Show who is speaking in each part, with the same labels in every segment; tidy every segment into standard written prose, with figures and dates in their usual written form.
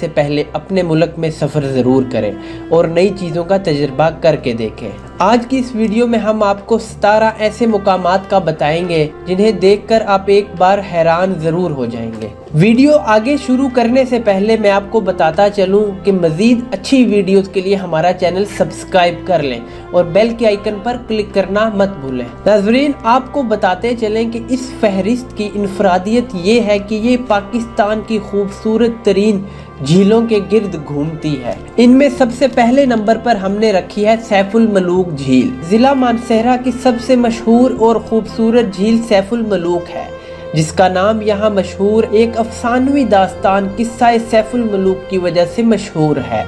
Speaker 1: سے پہلے اپنے ملک میں سفر ضرور کریں اور نئی چیزوں کا تجربہ کر کے دیکھیں۔ آج کی اس ویڈیو میں ہم آپ کو 17 ایسے مقامات کا بتائیں گے جنہیں دیکھ کر آپ ایک بار حیران ضرور ہو جائیں گے۔ ویڈیو آگے شروع کرنے سے پہلے میں آپ کو بتاتا چلوں کہ مزید اچھی ویڈیوز کے لیے ہمارا چینل سبسکرائب کر لیں اور بیل کے آئیکن پر کلک کرنا مت بھولیں۔ ناظرین، آپ کو بتاتے چلیں کہ اس فہرست کی انفرادیت یہ ہے کہ یہ پاکستان کی خوبصورت ترین جھیلوں کے گرد گھومتی ہے۔ ان میں سب سے پہلے نمبر پر ہم نے رکھی ہے سیف الملوک جھیل۔ ضلع مانسہرہ کی سب سے مشہور اور خوبصورت جھیل سیف الملوک ہے، جس کا نام یہاں مشہور ایک افسانوی داستان قصہ سیف الملوک کی وجہ سے مشہور ہے۔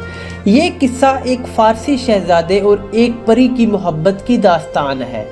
Speaker 1: یہ قصہ ایک فارسی شہزادے اور ایک پری کی محبت کی داستان ہے۔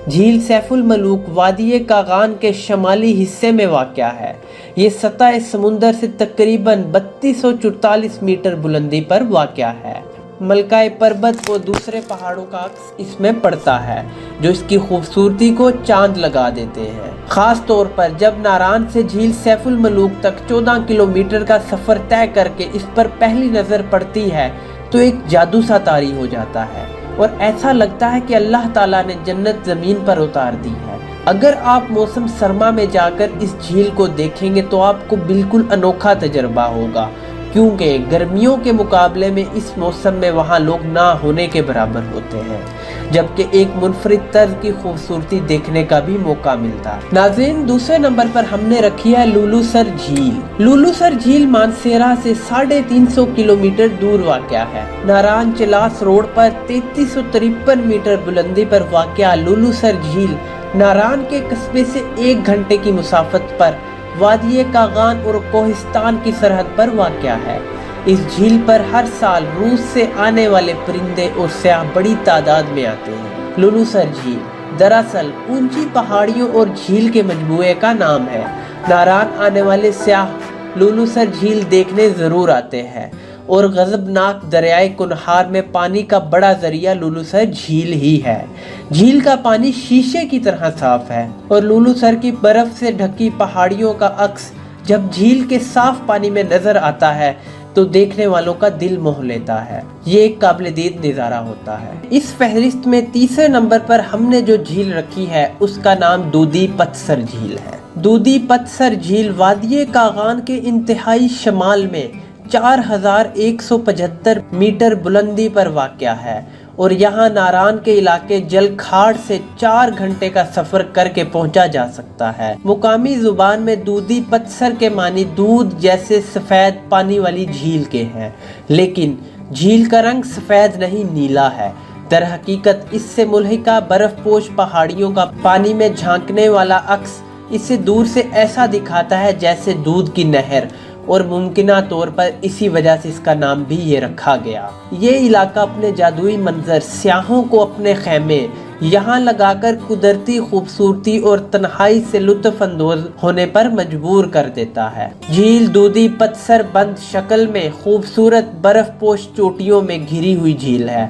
Speaker 1: جھیل سیف الملوک وادی کاغان کے شمالی حصے میں واقع ہے۔ یہ سطح سمندر سے تقریباً 3244 میٹر بلندی پر واقع ہے۔ ملکہ پربت اور دوسرے پہاڑوں کا عکس اس میں پڑتا ہے جو اس کی خوبصورتی کو چاند لگا دیتے ہیں۔ خاص طور پر جب ناران سے جھیل سیف الملوک تک 14 کلومیٹر کا سفر طے کر کے اس پر پہلی نظر پڑتی ہے تو ایک جادو سا طاری ہو جاتا ہے اور ایسا لگتا ہے کہ اللہ تعالیٰ نے جنت زمین پر اتار دی ہے۔ اگر آپ موسم سرما میں جا کر اس جھیل کو دیکھیں گے تو آپ کو بالکل انوکھا تجربہ ہوگا، کیونکہ گرمیوں کے مقابلے میں اس موسم میں وہاں لوگ نہ ہونے کے برابر ہوتے ہیں، جبکہ ایک منفرد طرز کی خوبصورتی دیکھنے کا بھی موقع ملتا ہے۔ ناظرین، دوسرے نمبر پر ہم نے رکھی ہے لولو سر جھیل۔ لولو سر جھیل مانسہرہ سے 350 کلومیٹر دور واقع ہے۔ ناران چلاس روڈ پر 3353 میٹر بلندی پر واقع لولو سر جھیل ناران کے قصبے سے 1 گھنٹے کی مسافت پر وادی کاغان اور کوہستان کی سرحد پر واقع ہے۔ اس جھیل پر ہر سال روس سے آنے والے پرندے اور سیاح بڑی تعداد میں آتے ہیں۔ لولو سر جھیل دراصل اونچی پہاڑیوں اور جھیل کے مجموعے کا نام ہے۔ ناران آنے والے سیاح لولو سر جھیل دیکھنے ضرور آتے ہیں اور غضبناک دریائے کنہار میں پانی کا بڑا ذریعہ لولو سر جھیل ہی ہے۔ جھیل کا پانی شیشے کی طرح صاف ہے اور لولو سر کی برف سے ڈھکی پہاڑیوں کا عکس جب جھیل کے صاف پانی میں نظر آتا ہے تو دیکھنے والوں کا دل موہ لیتا ہے۔ یہ ایک قابل دید نظارہ ہوتا ہے۔ اس فہرست میں تیسرے نمبر پر ہم نے جو جھیل رکھی ہے اس کا نام دودھی پتسر جھیل ہے۔ دودھی پتسر جھیل وادی کاغان کے انتہائی شمال میں 4175 میٹر بلندی پر واقع ہے اور یہاں ناران کے علاقے جل کھاڑ سے 4 گھنٹے کا سفر کر کے پہنچا جا سکتا ہے۔ مقامی زبان میں دودھی پتسر کے معنی دودھ جیسے سفید پانی والی جھیل کے ہیں، لیکن جھیل کا رنگ سفید نہیں نیلا ہے۔ در حقیقت اس سے ملحقہ برف پوش پہاڑیوں کا پانی میں جھانکنے والا عکس اسے دور سے ایسا دکھاتا ہے جیسے دودھ کی نہر، اور ممکنہ طور پر اسی وجہ سے اس کا نام بھی یہ رکھا گیا۔ یہ علاقہ اپنے جادوئی منظر، سیاحوں کو اپنے خیمے یہاں لگا کر قدرتی خوبصورتی اور تنہائی سے لطف اندوز ہونے پر مجبور کر دیتا ہے۔ جھیل دودھی پتسر بند شکل میں خوبصورت برف پوش چوٹیوں میں گھری ہوئی جھیل ہے۔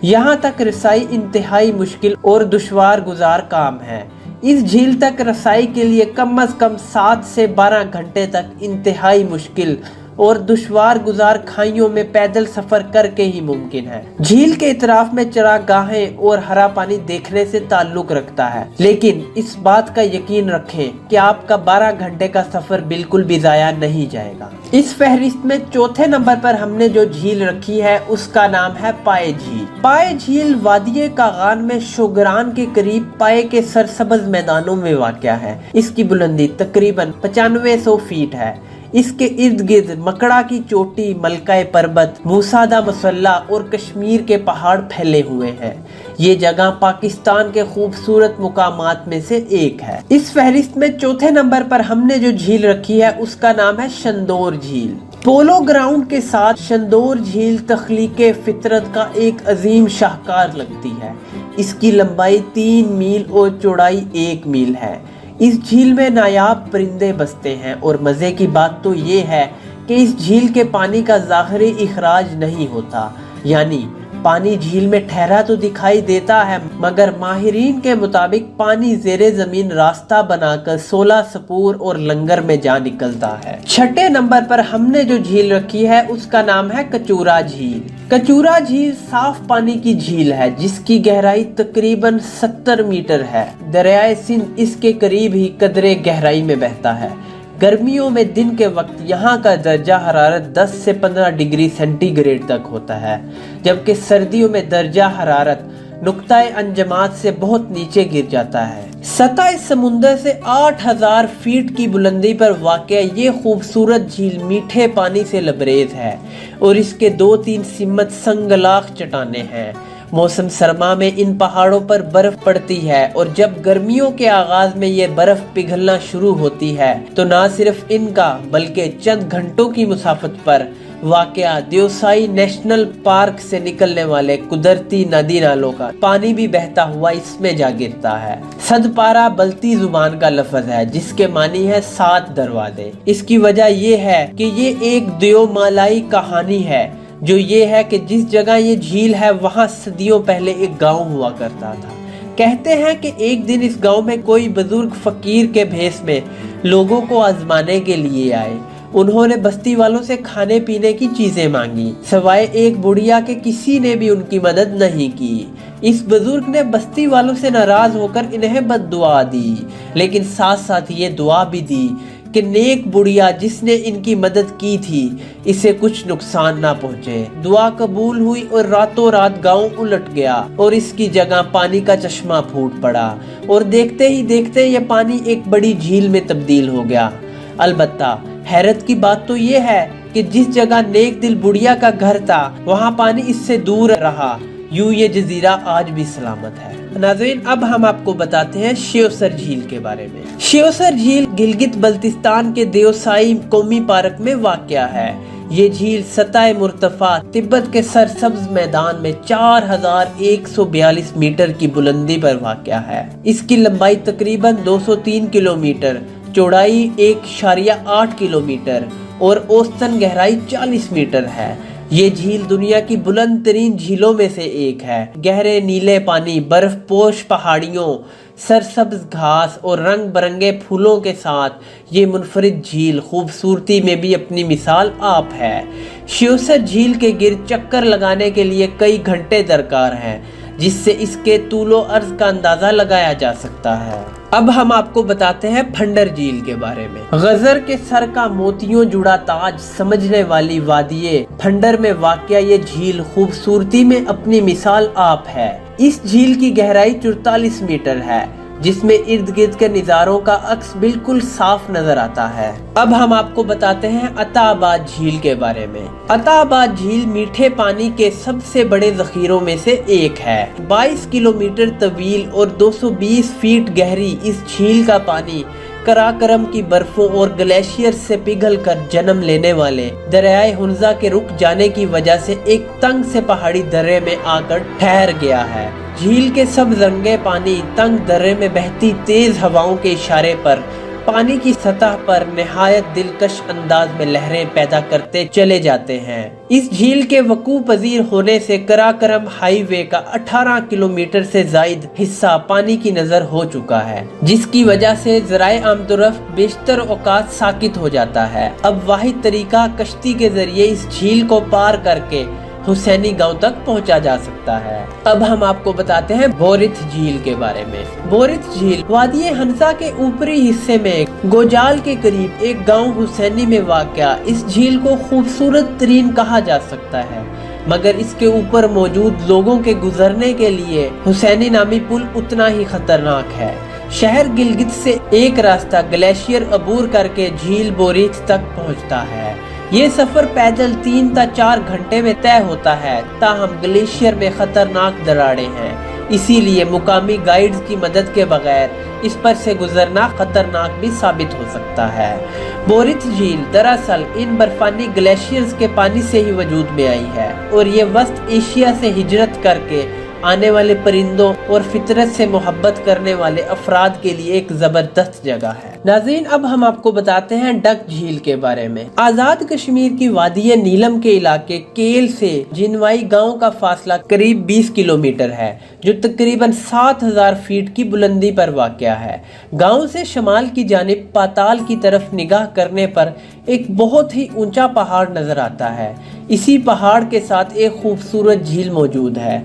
Speaker 1: یہاں تک رسائی انتہائی مشکل اور دشوار گزار کام ہے۔ اس جھیل تک رسائی کے لیے کم از کم 7 سے 12 گھنٹے تک انتہائی مشکل اور دشوار گزار کھائیوں میں پیدل سفر کر کے ہی ممکن ہے۔ جھیل کے اطراف میں چراگاہیں اور ہرا پانی دیکھنے سے تعلق رکھتا ہے، لیکن اس بات کا یقین رکھیں کہ آپ کا 12 گھنٹے کا سفر بالکل بھی ضائع نہیں جائے گا۔ اس فہرست میں چوتھے نمبر پر ہم نے جو جھیل رکھی ہے اس کا نام ہے پائے جھیل۔ پائے جھیل وادی کاغان میں شوگران کے قریب پائے کے سرسبز میدانوں میں واقع ہے۔ اس کی بلندی تقریباً 9500 فیٹ ہے۔ اس کے ارد گرد مکڑا کی چوٹی، ملکہ پربت، موسادہ مسلح اور کشمیر کے پہاڑ پھیلے ہوئے ہیں۔ یہ جگہ پاکستان کے خوبصورت مقامات میں سے ایک ہے۔ اس فہرست میں چوتھے نمبر پر ہم نے جو جھیل رکھی ہے اس کا نام ہے شندور جھیل۔ پولو گراؤنڈ کے ساتھ شندور جھیل تخلیق فطرت کا ایک عظیم شاہکار لگتی ہے۔ اس کی لمبائی 3 میل اور چوڑائی 1 میل ہے۔ اس جھیل میں نایاب پرندے بستے ہیں اور مزے کی بات تو یہ ہے کہ اس جھیل کے پانی کا ظاہری اخراج نہیں ہوتا، یعنی पानी झील में ठहरा तो दिखाई देता है, मगर माहिरीन के मुताबिक पानी ज़ेरे ज़मीन रास्ता बनाकर 16 सपूर और लंगर में जा निकलता है। छठे नंबर पर हमने जो झील रखी है उसका नाम है कचूरा झील। कचूरा झील साफ पानी की झील है जिसकी गहराई तकरीबन 70 मीटर है। दरियाए सिंध इसके करीब ही कदरे गहराई में बहता है। गर्मियों में दिन के वक्त यहाँ का दर्जा हरारत 10 से 15 डिग्री सेंटीग्रेड तक होता है, जबकि सर्दियों में दर्जा हरारत नुक्ताए अंजमात से बहुत नीचे गिर जाता है। सतह समुंदर से 8000 फीट की बुलंदी पर वाक़या ये खूबसूरत झील मीठे पानी से लबरेज है और इसके 2-3 सिमत संगलाख चट्टानें हैं। मौसम सरमा में इन पहाड़ों पर बर्फ पड़ती है और जब गर्मियों के आगाज में ये बर्फ पिघलना शुरू होती है तो ना सिर्फ इनका बल्कि चंद घंटों की मुसाफत पर वाक़या देवसाई नेशनल पार्क से निकलने वाले कुदरती नदी नालों का पानी भी बहता हुआ इसमें जा गिरता है। सदपारा बल्ती जुबान का लफ्ज है जिसके मानी है 7 दरवाजे। इसकी वजह ये है कि ये एक देवमालाई कहानी है, जो ये है कि जिस जगह ये झील है वहाँ सदियों पहले एक गांव हुआ करता था। कहते हैं कि एक दिन इस गांव में कोई बुजुर्ग फकीर के भेष में लोगों को आजमाने के लिए आए। उन्होंने बस्ती वालों से खाने पीने की चीजें मांगी, सिवाय एक बुढ़िया के किसी ने भी उनकी मदद नहीं की। इस बुजुर्ग ने बस्ती वालों से नाराज होकर इन्हें बद्दुआ दी, लेकिन साथ साथ ये दुआ भी दी कि नेक बुढ़िया जिसने इनकी मदद की थी इसे कुछ नुकसान ना पहुंचे। दुआ कबूल हुई और रातों रात गांव उलट गया और इसकी जगह पानी का चश्मा फूट पड़ा और देखते ही देखते ये पानी एक बड़ी झील में तब्दील हो गया। अलबत्ता हैरत की बात तो ये है कि जिस जगह नेक दिल बुढ़िया का घर था वहाँ पानी इससे दूर रहा। यूं ये जजीरा आज भी सलामत है। नाज़रीन, अब हम आपको बताते हैं श्योसर झील के बारे में। श्योसर झील गिलगित बल्तिस्तान के देवसाई कौमी पार्क में वाक़या है। ये झील सतह मुर्तफा तिब्बत के सरसब्ज मैदान में 4142 मीटर की बुलंदी पर वाक़या है। इसकी लंबाई तकरीबन 203 किलोमीटर, चौड़ाई 1.8 किलोमीटर और औसतन गहराई 40 मीटर है। ये झील दुनिया की बुलंद तरीन झीलों में से एक है। गहरे नीले पानी, बर्फ पोश पहाड़ियों, सरसब्ज घास और रंग बरंगे फूलों के साथ ये मुनफरिद झील खूबसूरती में भी अपनी मिसाल आप है। श्योसर झील के गिर्द चक्कर लगाने के लिए कई घंटे दरकार हैं, जिससे इसके तूलो अर्ज का अंदाजा लगाया जा सकता है। अब हम आपको बताते हैं फंडर झील के बारे में। गजर के सर का मोतियों जुड़ा ताज समझने वाली वादिये फंडर में वाक़या ये झील खूबसूरती में अपनी मिसाल आप है। इस झील की गहराई 44 मीटर है, जिसमें इर्द गिर्द के नज़ारों का अक्स बिल्कुल साफ नजर आता है। अब हम आपको बताते हैं अताबाद झील के बारे में। अताबाद झील मीठे पानी के सबसे बड़े जखीरों में से एक है। 22 किलोमीटर तवील और 220 फीट गहरी इस झील का पानी कराकरम की बर्फों और ग्लेशियर से पिघल कर जन्म लेने वाले दरियाए हुंजा के रुक जाने की वजह से एक तंग से पहाड़ी दर्रे में आकर ठहर गया है। झील के सब रंगे पानी तंग दर्रे में बहती तेज हवाओं के इशारे पर पानी की सतह पर निहायत दिलकश अंदाज में लहरें पैदा करते चले जाते हैं। इस झील के वकू पजीर होने से कराकरम हाईवे का 18 किलोमीटर से जायद हिस्सा पानी की नजर हो चुका है, जिसकी वजह से ज़राए आमतुरफ बेशतर औकात साकित हो जाता है। अब वाहिद तरीका कश्ती के जरिए इस झील को पार करके हुसैनी गांव तक पहुंचा जा सकता है। अब हम आपको बताते हैं बोरिथ झील के बारे में। बोरिथ झील वादिये हंसा के ऊपरी हिस्से में गोजाल के करीब एक गांव हुसैनी में वाक़या इस झील को खूबसूरत तरीन कहा जा सकता है, मगर इसके ऊपर मौजूद लोगों के गुजरने के लिए हुसैनी नामी पुल उतना ही खतरनाक है। शहर गिलगित से एक रास्ता ग्लेशियर अबूर करके झील बोरिथ तक पहुंचता है। ये सफर पैदल 3 से 4 घंटे में तय होता है, ताहम ग्लेशियर में खतरनाक दरारें हैं, इसीलिए मुकामी गाइड्स की मदद के बगैर इस पर से गुजरना खतरनाक भी साबित हो सकता है। बोरिथ झील दरअसल इन बर्फानी ग्लेशियर्स के पानी से ही वजूद में आई है और ये वस्त एशिया से हिजरत करके आने वाले परिंदों और फितरत से मोहब्बत करने वाले अफराद के लिए एक जबरदस्त जगह है। नाज़रीन, अब हम आपको बताते हैं डक झील के बारे में। आजाद कश्मीर की वादी नीलम के इलाके केल से जिनवाई गांव का फासला करीब 20 किलोमीटर है, जो तकरीबन 7000 फीट की बुलंदी पर वाक़या है। गांव से शमाल की जानिब पाताल की तरफ निगाह करने पर एक बहुत ही ऊंचा पहाड़ नजर आता है। इसी पहाड़ के साथ एक खूबसूरत झील मौजूद है।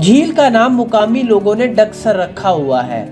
Speaker 1: झील का नाम मुकामी लोगों ने डकसर रखा हुआ है।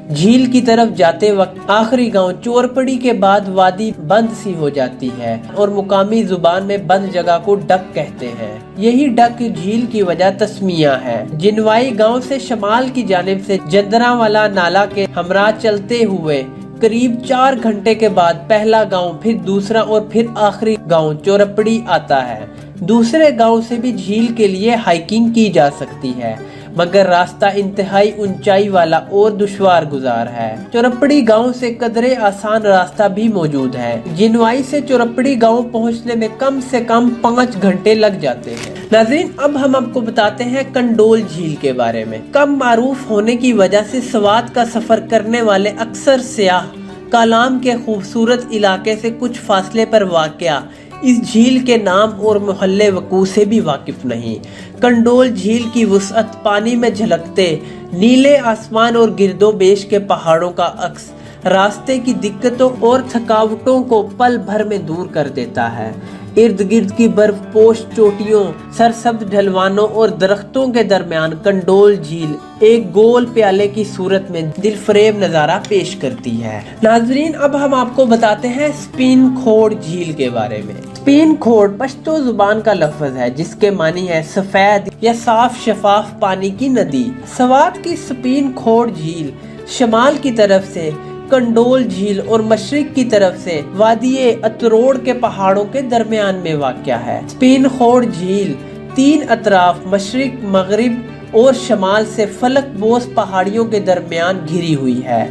Speaker 1: झील की तरफ जाते वक्त आखिरी गांव चोरपड़ी के बाद वादी बंद सी हो जाती है और मुकामी जुबान में बंद जगह को डक कहते हैं। यही डक झील की वजह तस्मिया है। जिनवाई गांव से शमाल की जानिब से जंदरावाला नाला के हमरा चलते हुए करीब 4 घंटे के बाद पहला गांव, फिर दूसरा और फिर आखिरी गांव चोरपड़ी आता है। दूसरे गांव से भी झील के लिए हाइकिंग की जा सकती है, मगर रास्ता इंतहाई ऊंचाई वाला और दुश्वार गुजार है। चोरपड़ी गांव से कदरे आसान रास्ता भी मौजूद है। जिनवाई से चोरपड़ी गांव पहुंचने में कम से कम 5 घंटे लग जाते हैं। नाज़रीन, अब हम आपको बताते हैं कंडोल झील के बारे में। कम मारूफ होने की वजह से स्वात का सफर करने वाले अक्सर सियाह कालाम के खूबसूरत इलाके से कुछ फासले पर वाक़या इस झील के नाम और मोहल्ले वकू से भी वाकिफ नहीं। कंडोल झील की वुसअत पानी में झलकते नीले आसमान और गिरदोबेश के पहाड़ों का अक्स रास्ते की दिक्कतों और थकावटों को पल भर में दूर कर देता है। इर्द गिर्द की बर्फ पोश चोटियों, सरसब्ज ढलवानों और दरख्तों के दरमियान कंडोल झील एक गोल प्याले की सूरत में दिलफरेब नजारा पेश करती है। नाजरीन, अब हम आपको बताते हैं स्पिन खोड़ झील के बारे में। स्पिन खोड़ पश्तो जुबान का लफ्ज है जिसके मानी है सफेद या साफ शफाफ पानी की नदी। स्वात की स्पिन खोड़ झील शमाल की तरफ से कंडोल झील और मशरिक की तरफ से वादिये अतरोड़ के पहाड़ों के दरमियान में वाक़या है। स्पिन खोड़ झील 3 अतराफ मशरिक, मगरिब और शमाल से फलक बोस पहाड़ियों के दरमियान घिरी हुई है।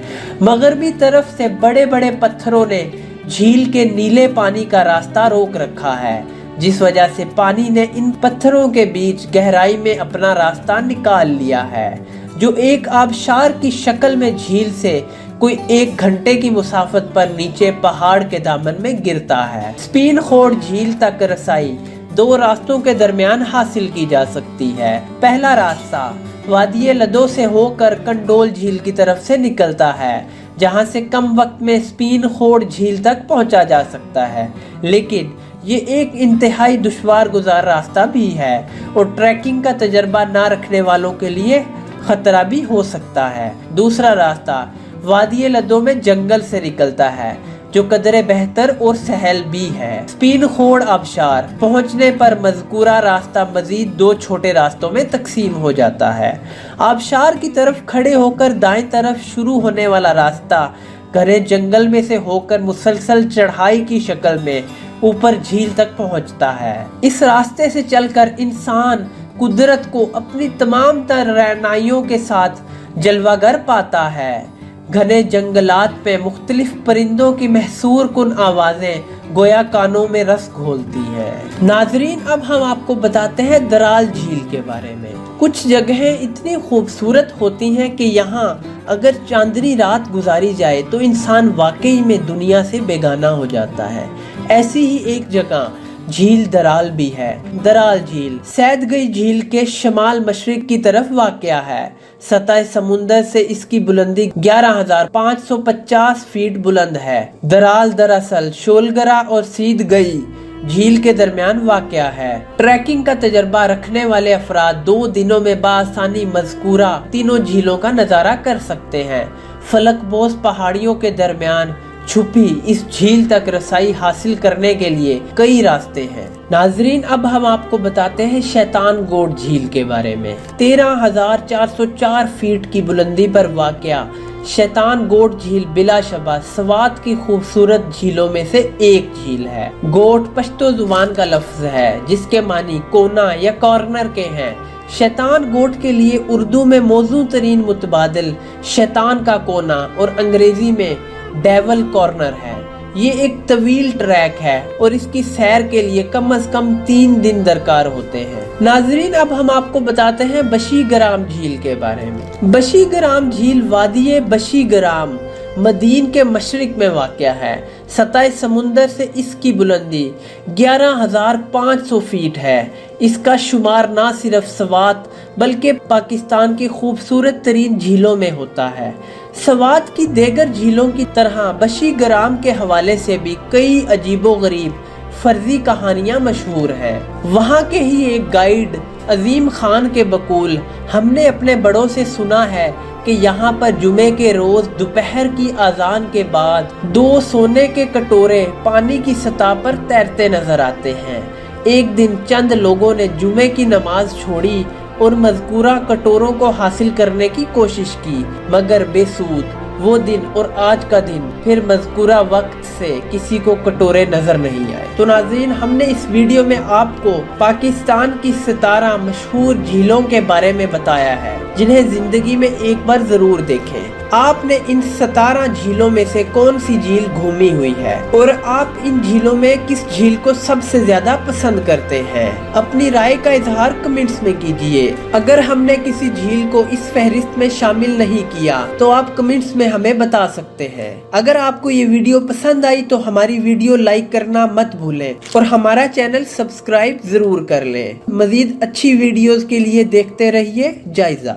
Speaker 1: मगरबी तरफ से बड़े बड़े पत्थरों ने झील के नीले पानी का रास्ता रोक रखा है, जिस वजह से पानी ने इन पत्थरों के बीच गहराई में अपना रास्ता निकाल लिया है, जो एक आबशार की शक्ल में झील से कोई 1 घंटे की मुसाफत पर नीचे पहाड़ के दामन में गिरता है। स्पिन खोड़ झील तक रसाई 2 रास्तों के दरमियान हासिल की जा सकती है। पहला रास्ता वादिये लदो से होकर कंडोल झील की तरफ से निकलता है, जहां से कम वक्त में स्पिन खोड़ झील तक पहुंचा जा सकता है, लेकिन ये एक इंतहाई दुश्वार गुजार रास्ता भी है और ट्रैकिंग का तजर्बा ना रखने वालों के लिए खतरा भी हो सकता है। दूसरा रास्ता वादिये लदो में जंगल से निकलता है, जो कदरे बेहतर और सहल भी है। स्पिन खोड़ आबशार पहुंचने पर मज़कूरा रास्ता मजीद 2 छोटे रास्तों में तकसीम हो जाता है। आबशार की तरफ खड़े होकर दाएं तरफ शुरू होने वाला रास्ता घने जंगल में से होकर मुसलसल चढ़ाई की शक्ल में ऊपर झील तक पहुंचता है। इस रास्ते से चलकर इंसान कुदरत को अपनी तमाम तर रहनाइयों के साथ जलवागर पाता है। घने जंगलात पे मुख्तलिफ परिंदों की महसूर कुन आवाजें गोया कानों में रस घोलती हैं। नाजरीन, अब हम आपको बताते हैं दराल झील के बारे में। कुछ जगहें इतनी खूबसूरत होती हैं कि यहाँ अगर चांदनी रात गुजारी जाए तो इंसान वाकई में दुनिया से बेगाना हो जाता है। ऐसी ही एक जगह झील दराल भी है। दराल झील सैदगई झील के शमाल मशरिक की तरफ वाक़या है। सतह समुंदर से इसकी बुलंदी 11,550 फीट बुलंद है। दराल दरअसल शोलगरा और सीदगई झील के दरमियान वाक़या है। ट्रैकिंग का तजर्बा रखने वाले अफराद 2 दिनों में बासानी मज़कूरा तीनों झीलों का नज़ारा कर सकते हैं। फलकबोस पहाड़ियों के दरमियान छुपी इस झील तक रसाई हासिल करने के लिए कई रास्ते हैं। नाजरीन, अब हम आपको बताते हैं शैतान गोट झील के बारे में। 13,404 फीट की बुलंदी पर वाक़या शैतान गोट झील बिलाशबा स्वात की खूबसूरत झीलों में से एक झील है। गोट पश्तो जुबान का लफ्ज है जिसके मानी कोना या कॉर्नर के हैं। शैतान गोट के लिए उर्दू में मौजू तरीन मुतबादिल शैतान का कोना और अंग्रेजी में डेवल कॉर्नर है। ये एक तवील ट्रैक है और इसकी सैर के लिए कम से कम 3 दिन दरकार होते हैं। नाजरीन, अब हम आपको बताते हैं बशीगराम झील के बारे में। बशीगराम झील वादिये बशीगराम मदीन के मशरिक में वाक़या है। सतह समुंदर से इसकी बुलंदी 11,500 फीट है। इसका शुमार ना सिर्फ सवात बल्कि पाकिस्तान की खूबसूरत तरीन झीलों में होता है। सवात की देगर झीलों की तरह बशी ग्राम के हवाले से भी कई अजीबोगरीब फर्जी कहानियां मशहूर हैं। वहाँ के ही एक गाइड अजीम खान के बकूल हमने अपने बड़ों से सुना है कि यहाँ पर जुमे के रोज दोपहर की अजान के बाद 2 सोने के कटोरे पानी की सतह पर तैरते नजर आते हैं। एक दिन चंद लोगों ने जुमे की नमाज छोड़ी और मज़कूरा कटोरों को हासिल करने की कोशिश की, मगर बेसूद। वो दिन और आज का दिन फिर मज़कूरा वक्त से किसी को कटोरे नजर नहीं आए। तो नाज़रीन, हमने इस वीडियो में आपको पाकिस्तान की 17 मशहूर झीलों के बारे में बताया है जिन्हें जिंदगी में एक बार जरूर देखें। आपने इन 17 झीलों में से कौन सी झील घूमी हुई है और आप इन झीलों में किस झील को सबसे ज्यादा पसंद करते हैं? अपनी राय का इजहार कमेंट्स में कीजिए। अगर हमने किसी झील को इस फहरिस्त में शामिल नहीं किया तो आप कमेंट्स में हमें बता सकते हैं। अगर आपको ये वीडियो पसंद आई तो हमारी वीडियो लाइक करना मत भूलें और हमारा चैनल सब्सक्राइब जरूर कर लें। मजीद अच्छी वीडियोस के लिए देखते रहिए जायजा।